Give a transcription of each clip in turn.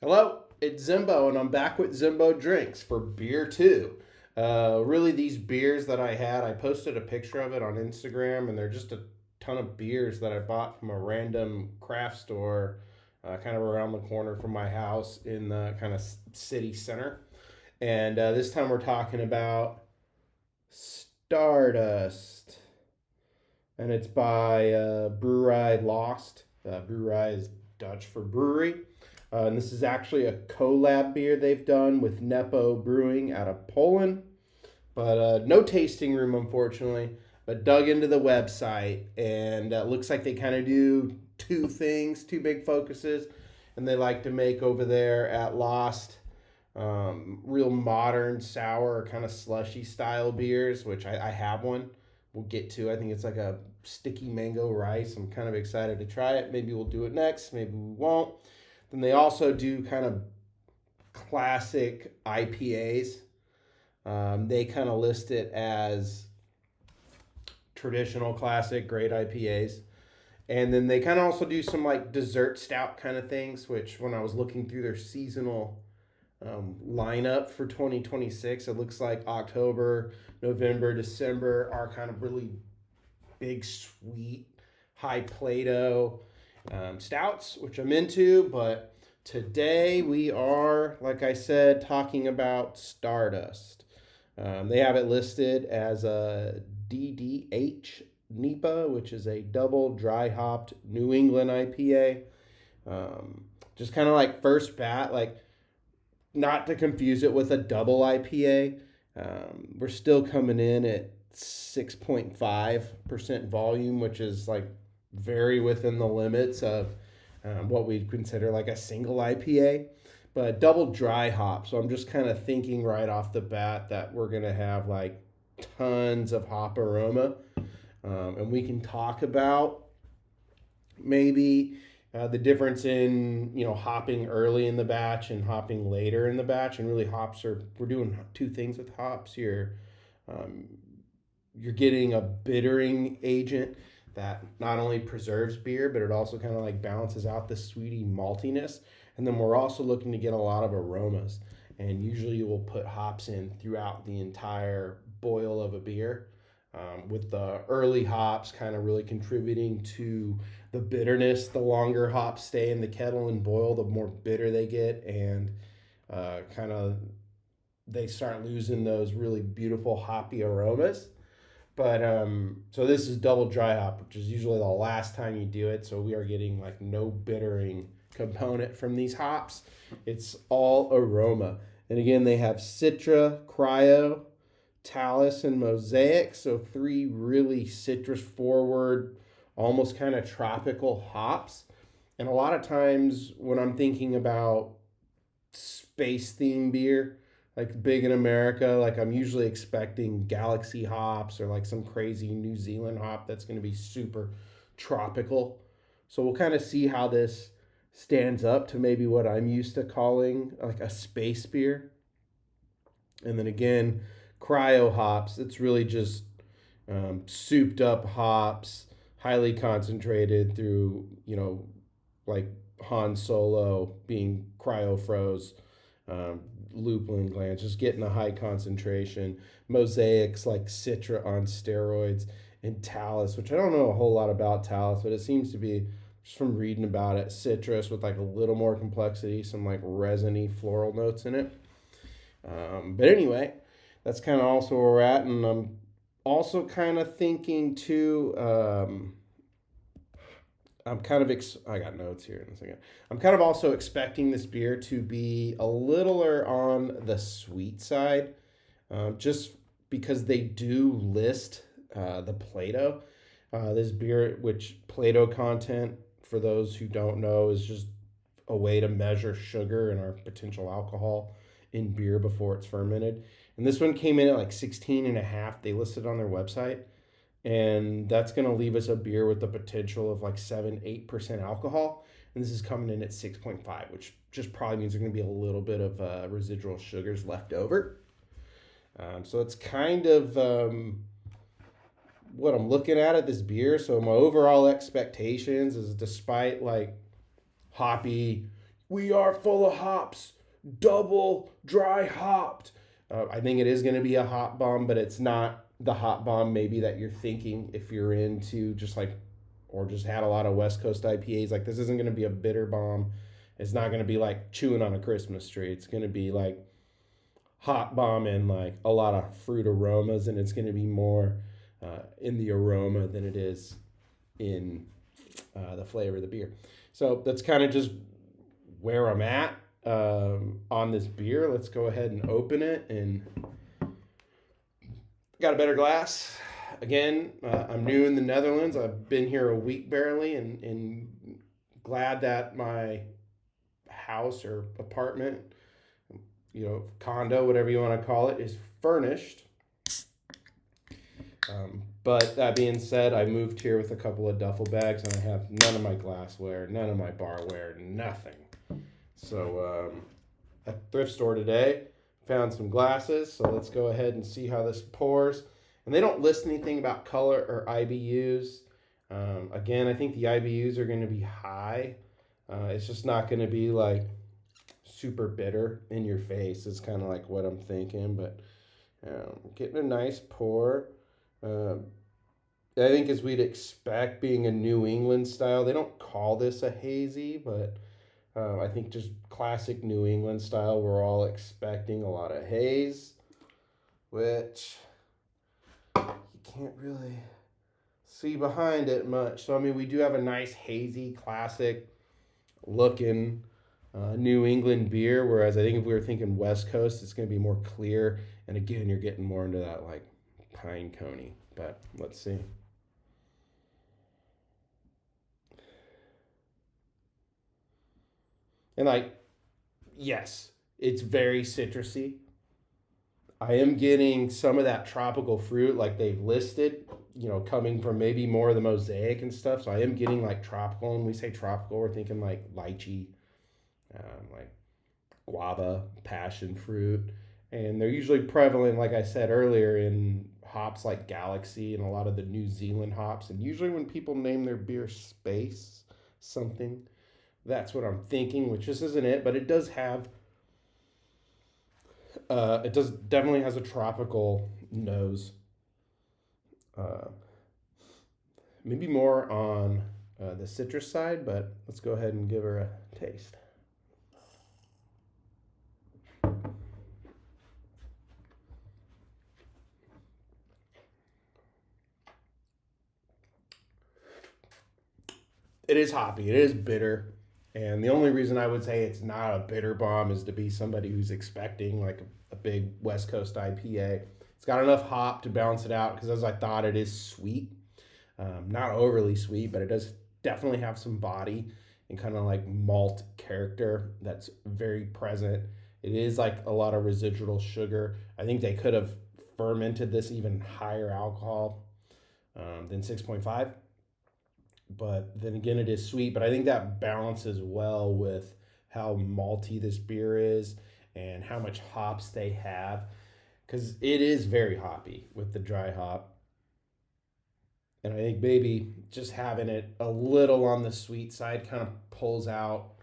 Hello, it's Zimbo, and I'm back with Zimbo Drinks for Beer 2. Really, these beers that I had, I posted a picture of it on Instagram, and they're just a ton of beers that I bought from a random craft store kind of around the corner from my house in the kind of city center. And this time we're talking about Stardust, and it's by Brouwrij Lost. Brouwrij is Dutch for brewery. And this is actually a collab beer they've done with Nepo Brewing out of Poland. But no tasting room, unfortunately. But dug into the website, and looks like they kind of do two things, two big focuses. And they like to make over there at Lost real modern, sour, kind of slushy style beers, which I have one. We'll get to. I think it's like a sticky mango rice. I'm kind of excited to try it. Maybe we'll do it next. Maybe we won't. Then they also do kind of classic IPAs. They kind of list it as traditional classic great IPAs. And then they kind of also do some like dessert stout kind of things, which when I was looking through their seasonal lineup for 2026, it looks like October, November, December are kind of really big, sweet, high Plato stouts, which I'm into. But today we are, like I said, talking about Stardust. They have it listed as a DDH NEPA, which is a double dry hopped New England IPA. Just kind of like first bat, like not to confuse it with a double IPA. We're still coming in at 6.5% volume, which is like very within the limits of what we'd consider like a single IPA, but double dry hop. So I'm just kind of thinking right off the bat that we're going to have like tons of hop aroma. And we can talk about maybe the difference in hopping early in the batch and hopping later in the batch. And really we're doing two things with hops. You're getting a bittering agent that not only preserves beer, but it also kind of like balances out the sweety maltiness. And then we're also looking to get a lot of aromas. And usually you will put hops in throughout the entire boil of a beer, with the early hops kind of really contributing to the bitterness. The longer hops stay in the kettle and boil, the more bitter they get, and kind of they start losing those really beautiful hoppy aromas. But so this is double dry hop, which is usually the last time you do it. So we are getting like no bittering component from these hops. It's all aroma. And again, they have Citra, Cryo, Talus, and Mosaic. So three really citrus forward, almost kind of tropical hops. And a lot of times when I'm thinking about space themed beer, like big in America, like I'm usually expecting Galaxy hops or like some crazy New Zealand hop that's going to be super tropical. So we'll kind of see how this stands up to maybe what I'm used to calling like a space beer. And then again, cryo hops, it's really just souped up hops, highly concentrated through, like Han Solo being cryo froze, lupulin glands, just getting a high concentration. Mosaics like Citra on steroids, and Talus, which I don't know a whole lot about Talus, but it seems to be, just from reading about it, citrus with like a little more complexity, some like resiny floral notes in it. But anyway, that's kind of also where we're at. And I'm also kind of thinking too, I got notes here in a second. I'm kind of also expecting this beer to be a littler on the sweet side, just because they do list the Plato. This beer, which Plato content, for those who don't know, is just a way to measure sugar and our potential alcohol in beer before it's fermented. And this one came in at like 16 and a half. They listed on their website. And that's going to leave us a beer with the potential of like 7-8% alcohol. And this is coming in at 6.5, which just probably means there's going to be a little bit of residual sugars left over. So it's kind of what I'm looking at this beer. So my overall expectations is, despite like hoppy, we are full of hops, double dry hopped. I think it is going to be a hop bomb, but it's not the hop bomb maybe that you're thinking if you're into just like, or just had a lot of West Coast IPAs. Like, this isn't going to be a bitter bomb. It's not going to be like chewing on a Christmas tree. It's going to be like hot bomb and like a lot of fruit aromas, and it's going to be more in the aroma than it is in the flavor of the beer. So that's kind of just where I'm at on this beer. Let's go ahead and open it. And got a better glass. Again, I'm new in the Netherlands. I've been here a week barely, and glad that my house or apartment, condo, whatever you want to call it, is furnished. But that being said, I moved here with a couple of duffel bags, and I have none of my glassware, none of my barware, nothing. So at the thrift store today, found some glasses. So let's go ahead and see how this pours. And they don't list anything about color or IBUs. Again, I think the IBUs are going to be high. It's just not going to be like super bitter in your face. It's kind of like what I'm thinking. But getting a nice pour. I think as we'd expect, being a New England style, they don't call this a hazy, but I think just classic New England style, we're all expecting a lot of haze, which you can't really see behind it much. So, I mean, we do have a nice hazy, classic looking New England beer, whereas I think if we were thinking West Coast, it's going to be more clear. And again, you're getting more into that like pine coney, but let's see. And like, yes, it's very citrusy. I am getting some of that tropical fruit like they've listed, coming from maybe more of the mosaic and stuff. So I am getting like tropical, and we say tropical, we're thinking like lychee, like guava, passion fruit. And they're usually prevalent, like I said earlier, in hops like Galaxy and a lot of the New Zealand hops. And usually when people name their beer Space something, that's what I'm thinking, which this isn't it, but it does have, definitely has a tropical nose. Maybe more on the citrus side, but let's go ahead and give her a taste. It is hoppy. It is bitter. And the only reason I would say it's not a bitter bomb is to be somebody who's expecting like a big West Coast IPA. It's got enough hop to balance it out because, as I thought, it is sweet. Not overly sweet, but it does definitely have some body and kind of like malt character that's very present. It is like a lot of residual sugar. I think they could have fermented this even higher alcohol than 6.5. But then again, it is sweet. But I think that balances well with how malty this beer is and how much hops they have. Because it is very hoppy with the dry hop. And I think maybe just having it a little on the sweet side kind of pulls out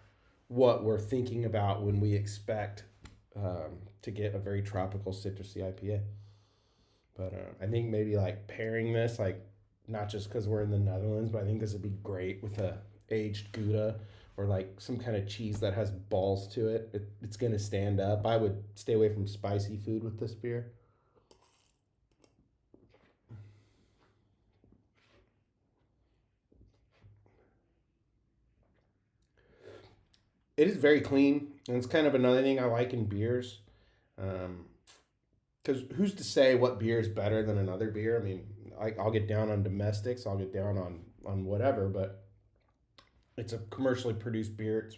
what we're thinking about when we expect to get a very tropical citrusy IPA. But I think maybe like pairing this, like, not just because we're in the Netherlands, but I think this would be great with a aged Gouda or like some kind of cheese that has balls to it. It's going to stand up. I would stay away from spicy food with this beer. It is very clean, and it's kind of another thing I like in beers. Because who's to say what beer is better than another beer? I mean, I'll get down on domestics, I'll get down on whatever, but it's a commercially produced beer.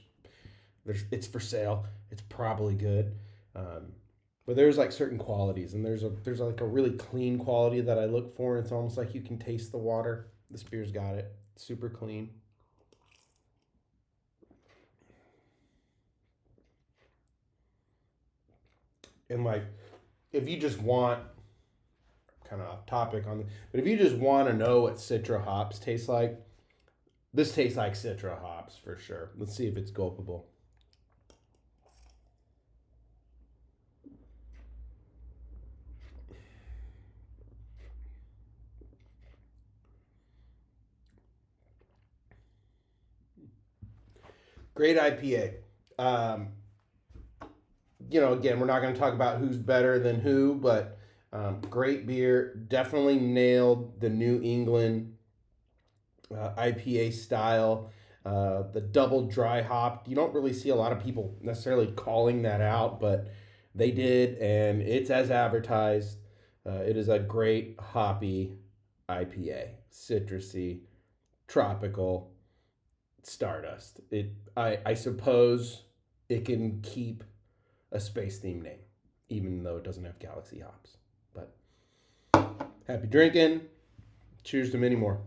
It's for sale. It's probably good, but there's like certain qualities, and there's like a really clean quality that I look for. And it's almost like you can taste the water. This beer's got it. It's super clean. And like, if you just want, kind of off topic on, but if you just want to know what Citra hops taste like, this tastes like Citra hops for sure. Let's see if it's gulpable. Great IPA. Again, we're not going to talk about who's better than who, but great beer. Definitely nailed the New England IPA style. The double dry hop. You don't really see a lot of people necessarily calling that out, but they did, and it's as advertised. It is a great hoppy IPA, citrusy, tropical, Stardust. I suppose it can keep a space theme name, even though it doesn't have galaxy hops. But happy drinking. Cheers to many more.